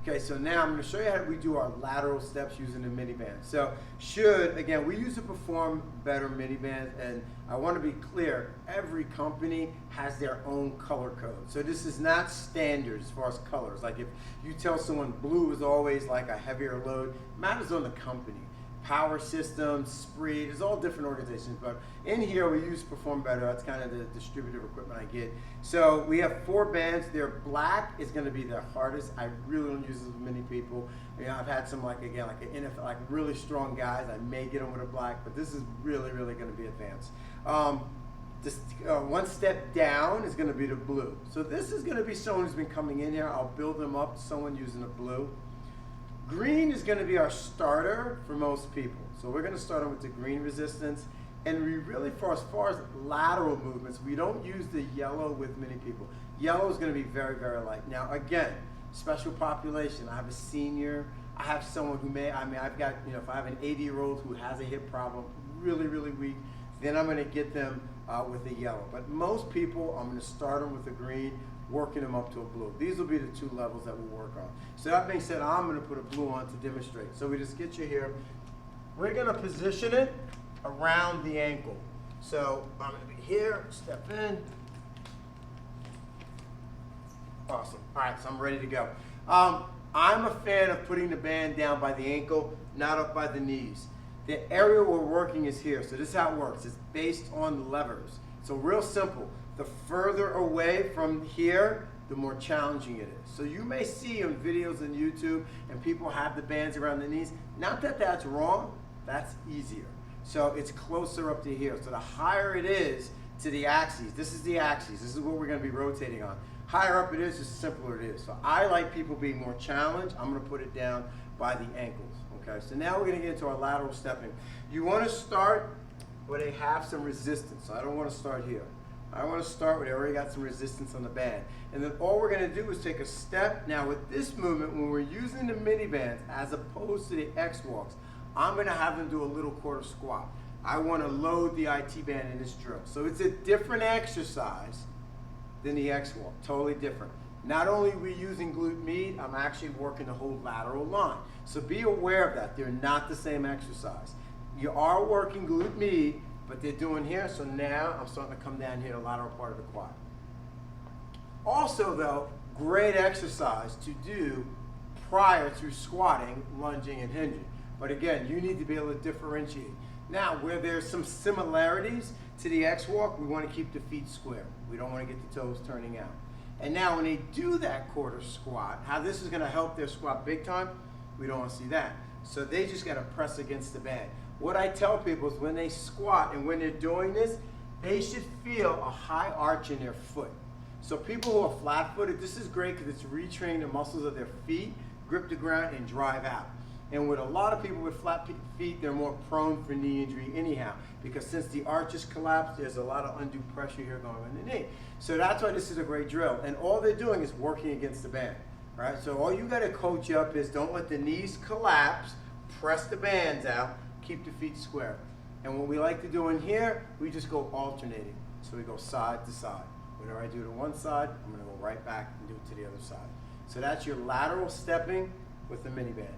Okay, so now I'm going to show you how we do our lateral steps using the miniband. So again, we use to perform better minibands, and I want to be clear, every company has their own color code. So this is not standard as far as colors. Like if you tell someone blue is always like a heavier load, it matters on the company. Power Systems, Spree, there's all different organizations, but in here we use Perform Better. That's kind of the distributive equipment I get. So we have 4 bands. Their black is going to be the hardest. I really don't use this with many people. You know, I've had some like NFL, like really strong guys. I may get them with a black, but this is really going to be advanced. One step down is going to be the blue. So this is going to be someone who's been coming in here. I'll build them up, someone using a blue. Green is going to be our starter for most people. So we're going to start them with the green resistance. And we really, as far as lateral movements, we don't use the yellow with many people. Yellow is going to be very light. Now again, special population. I have a senior. I have someone who I've got, you know, if I have an 80-year-old who has a hip problem, really weak, then I'm going to get them with a yellow. But most people, I'm going to start them with a green, working them up to a blue. These will be the 2 levels that we'll work on. So that being said, I'm going to put a blue on to demonstrate. So we just get you here. We're going to position it around the ankle. So I'm going to be here, step in. Awesome. All right, so I'm ready to go. I'm a fan of putting the band down by the ankle, not up by the knees. The area we're working is here. So this is how it works. It's based on levers. So real simple. The further away from here, the more challenging it is. So you may see on videos on YouTube and people have the bands around the knees. Not that that's wrong, that's easier. So it's closer up to here. So the higher it is to the axes, this is the axes, this is what we're going to be rotating on. Higher up it is, the simpler it is. So I like people being more challenged. I'm going to put it down by the ankles. Okay, so now we're going to get into our lateral stepping. You want to start where they have some resistance. So I don't want to start here. I want to start where they already got some resistance on the band. And then all we're going to do is take a step. Now with this movement, when we're using the mini bands as opposed to the X walks, I'm going to have them do a little quarter squat. I want to load the IT band in this drill. So it's a different exercise than the X walk, totally different. Not only are we using glute med, I'm actually working the whole lateral line. So be aware of that. They're not the same exercise. You are working glute med, but they're doing here, so now I'm starting to come down here, the lateral part of the quad. Also though, great exercise to do prior to squatting, lunging, and hinging. But again, you need to be able to differentiate. Now, where there's some similarities to the X walk, we want to keep the feet square. We don't want to get the toes turning out. And now when they do that quarter squat, how this is going to help their squat big time, we don't want to see that. So they just got to press against the band. What I tell people is when they squat and when they're doing this, they should feel a high arch in their foot. So people who are flat-footed, this is great because it's retraining the muscles of their feet, grip the ground, and drive out. And with a lot of people with flat feet, they're more prone for knee injury anyhow, because since the arch is collapsed, there's a lot of undue pressure here going on the knee. So that's why this is a great drill. And all they're doing is working against the band, right? So all you got to coach up is don't let the knees collapse, press the bands out, keep the feet square. And what we like to do in here, we just go alternating. So we go side to side. Whenever I do to one side, I'm going to go right back and do it to the other side. So that's your lateral stepping with the mini band.